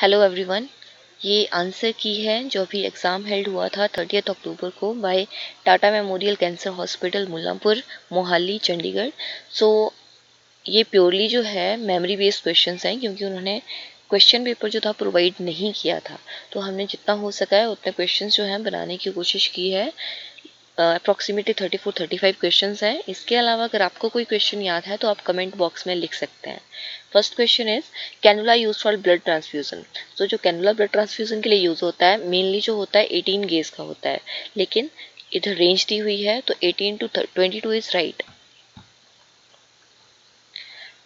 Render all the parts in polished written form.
Hello everyone, ये answer की है जो अभी एग्ज़ाम हेल्ड हुआ था 30 अक्टूबर को by Tata memorial cancer hospital Mullanpur Mohali Chandigarh. So ये प्योरली जो है मेमोरी बेस्ड क्वेश्चंस हैं, क्योंकि उन्होंने क्वेश्चन पेपर जो था प्रोवाइड नहीं किया था, तो हमने जितना हो सका है उतने क्वेश्चंस जो हैं बनाने की कोशिश की है। अप्रॉक्सीमेटली 34-35 क्वेश्चंस हैं। इसके अलावा अगर आपको कोई क्वेश्चन याद है तो आप कमेंट बॉक्स में लिख सकते हैं। First question is cannula use for blood transfusion. तो जो कैनुला ब्लड ट्रांसफ्यूजन के लिए यूज होता है मेनली जो होता है 18 गेज का होता है, लेकिन इधर रेंज दी हुई है तो 18 to 22 is right.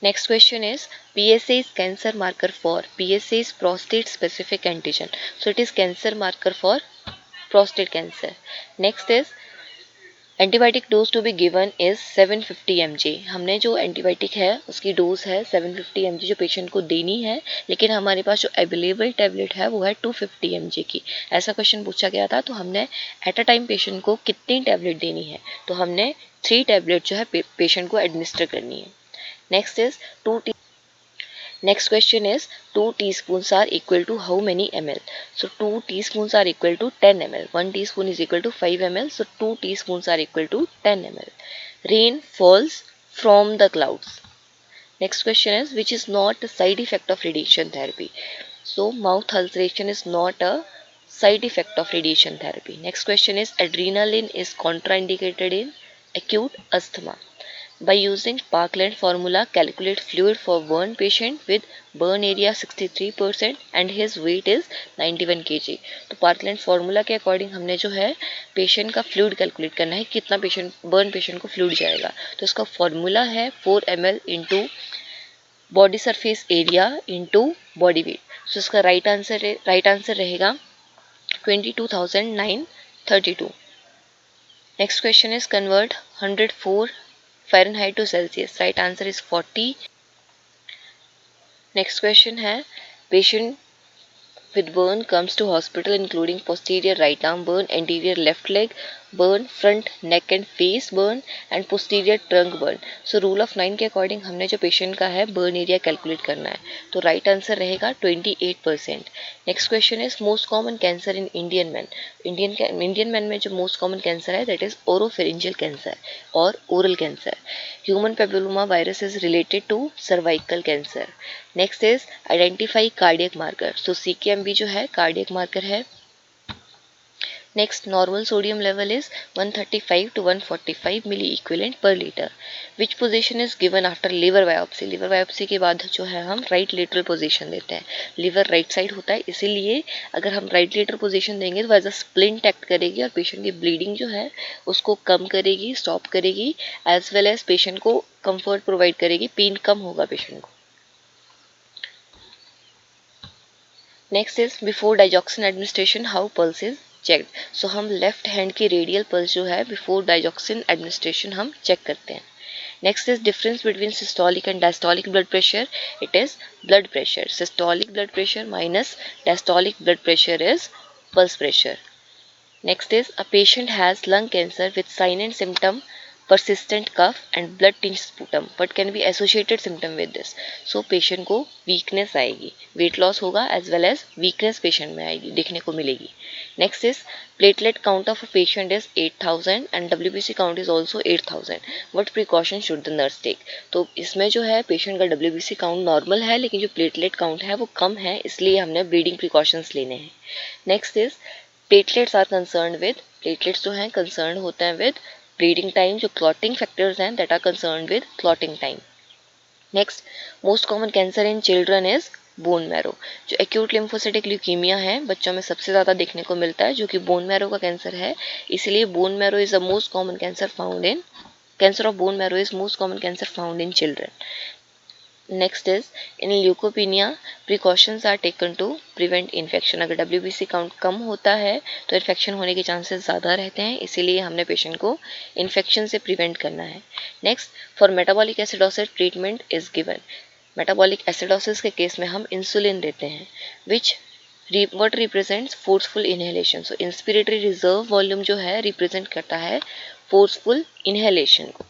Next question is PSA is cancer marker for PSA is prostate specific antigen. So it is cancer marker for prostate cancer. Next is antibiotic dose to be given is 750 mg। हमने जो antibiotic है उसकी dose है 750 mg जो patient को देनी है, लेकिन हमारे पास जो अवेलेबल टेबलेट है वो है 250 mg की। ऐसा क्वेश्चन पूछा गया था, तो हमने एट अ टाइम पेशेंट को कितनी टेबलेट देनी है, तो हमने 3 टेबलेट जो है पेशेंट को एडमिनिस्टर करनी है। Next is Next question is 2 teaspoons are equal to how many ml? So 2 teaspoons are equal to 10 ml. 1 teaspoon is equal to 5 ml. So 2 teaspoons are equal to 10 ml. Rain falls from the clouds. Next question is which is not a side effect of radiation therapy? So mouth ulceration is not a side effect of radiation therapy. Next question is adrenaline is contraindicated in acute asthma. By using Parkland formula, calculate fluid for burn patient with burn area 63% and his weight is 91 kg। तो parkland formula के according हमने जो है patient का fluid calculate करना है, कितना burn patient को फ्लूइड जाएगा। तो इसका फार्मूला है 4 ml into body surface area into body weight. तो इसका राइट आंसर रहेगा 22,932। Next question is convert 104 Fahrenheit to Celsius. Right answer is 40. Next question है patient with burn comes to hospital including posterior right arm burn, anterior left leg burn, front neck and face burn and posterior trunk burn. So rule of 9 के according हमने जो patient का है burn area calculate करना है, तो right answer रहेगा 28%। Next question is most common cancer in Indian man. Indian man में जो मोस्ट कॉमन कैंसर है दैट इज ओरोफेरिंजियल कैंसर और oral cancer. Human papilloma virus is related to cervical cancer. Next is identify cardiac marker. So CKMB जो है cardiac marker है। Next normal sodium level is 135 to 145 milliequivalent per litre. Which position is given after liver biopsy. Liver biopsy के बाद जो है हम right lateral position देते हैं। लिवर राइट साइड होता है, इसीलिए अगर हम राइट लेटरल पोजीशन देंगे तो एज अ स्प्लिंट एक्ट करेगी और पेशेंट की ब्लीडिंग जो है उसको कम करेगी, स्टॉप करेगी, एज वेल एज पेशेंट को कंफर्ट प्रोवाइड करेगी, पेन कम होगा पेशेंट को। Next is before digoxin administration how pulse is check. So हम लेफ्ट हैंड की रेडियल पल्स जो है बिफोर डाइजॉक्सिन एडमिनिस्ट्रेशन हम चेक करते हैं। Next is difference between systolic and diastolic blood pressure. It is blood pressure. Systolic blood pressure minus diastolic blood pressure is pulse pressure. Next is a patient has lung cancer with sign and symptom persistent cough and blood tinged sputum but can be associated symptom with this। so patient को weakness आएगी, weight loss होगा as well as weakness patient में आएगी, देखने को मिलेगी। Next is platelet count of a patient is 8000 and WBC count is also 8000। What precaution should the nurse take. तो इसमें जो है पेशेंट का WBC काउंट नॉर्मल है, लेकिन जो प्लेटलेट काउंट है वो कम है, इसलिए हमने ब्लीडिंग प्रिकॉशंस लेने हैं। Next is platelets are concern with. Platelets जो हैं कंसर्न होते हैं विद bleeding time। जो clotting factors हैं that are concerned with clotting time। next most common cancer in children is bone marrow। जो acute lymphocytic leukemia है बच्चों में सबसे ज़्यादा देखने को मिलता है, जो कि bone marrow का कैंसर है, इसलिए bone marrow is the most common cancer found in cancer of bone marrow is most common cancer found in children। Next is in leukopenia precautions are taken to prevent infection. अगर WBC count कम होता है तो infection होने के chances ज़्यादा रहते हैं, इसीलिए हमने पेशेंट को इन्फेक्शन से प्रिवेंट करना है। Next for metabolic acidosis treatment is given. Metabolic acidosis के केस में हम इंसुलिन देते हैं, which what represents forceful inhalation। So inspiratory reserve volume जो है रिप्रेजेंट करता है फोर्सफुल इनहेलेशन को।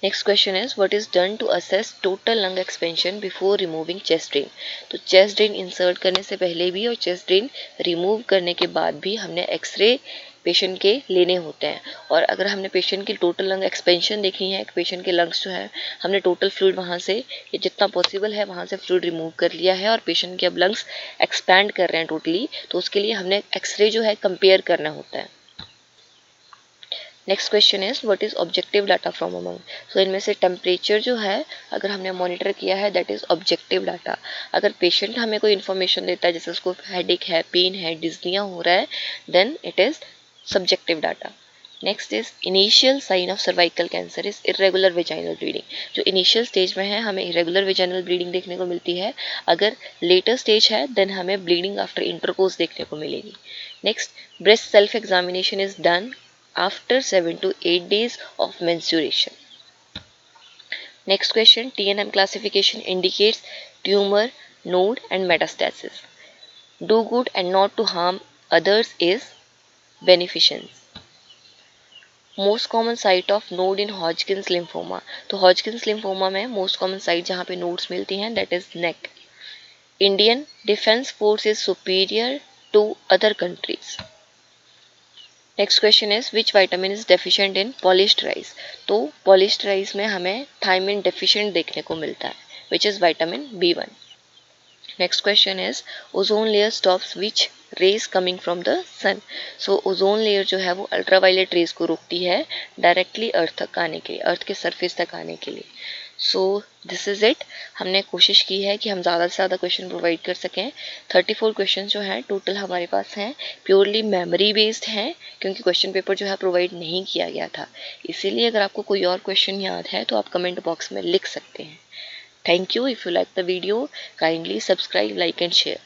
Next question is what is done to assess total lung expansion before removing chest drain. तो चेस्ट ड्रेन इंसर्ट करने से पहले भी और चेस्ट ड्रेन रिमूव करने के बाद भी हमने एक्सरे पेशेंट के लेने होते हैं, और अगर हमने पेशेंट की टोटल लंग एक्सपेंशन देखनी है, पेशेंट के लंग्स जो है हमने टोटल फ्लूइड वहाँ से ये जितना पॉसिबल है वहाँ से फ्लूइड रिमूव कर लिया है और पेशेंट के अब लंग्स एक्सपैंड कर रहे हैं टोटली, तो उसके लिए हमने एक्सरे जो है कंपेयर करना होता है। Next question is what is objective data from among. So इनमें से टेम्परेचर जो है अगर हमने मॉनिटर किया है दैट इज ऑब्जेक्टिव डाटा। अगर पेशेंट हमें कोई इन्फॉर्मेशन देता है जैसे उसको हेडेक है, पेन है, डिज्निया हो रहा है, then it is subjective data. Next is initial sign of cervical cancer is irregular vaginal bleeding. जो इनिशियल स्टेज में है हमें इरेगुलर वेजाइनल ब्लीडिंग देखने को मिलती है, अगर लेटर स्टेज है देन हमें ब्लीडिंग आफ्टर इंटरकोर्स देखने को मिलेगी। Next, breast self examination is done after 7 to 8 days of menstruation. Next question, TNM classification indicates tumor, node and metastasis. Do good and not to harm others is beneficence. Most common site of node in Hodgkin's lymphoma. तो Hodgkin's lymphoma में most common site जहाँ पे nodes मिलती हैं that is neck. Indian defence force is superior to other countries. Next question is which vitamin is deficient in polished rice. तो polished rice में हमें thiamine deficient देखने को मिलता है which is vitamin B1। Next question is ozone layer stops which rays coming from the sun. So ozone layer जो है वो अल्ट्रावायलेट रेज को रोकती है डायरेक्टली अर्थ तक आने के लिए, अर्थ के सरफेस तक आने के लिए। So this is it. हमने कोशिश की है कि हम ज़्यादा से ज़्यादा क्वेश्चन प्रोवाइड कर सकें। 34 क्वेश्चन जो हैं टोटल हमारे पास हैं, प्योरली मेमोरी बेस्ड हैं क्योंकि क्वेश्चन पेपर जो है प्रोवाइड नहीं किया गया था। इसीलिए अगर आपको कोई और क्वेश्चन याद है तो आप कमेंट बॉक्स में लिख सकते हैं। Thank you. If you like the video kindly subscribe, like and share.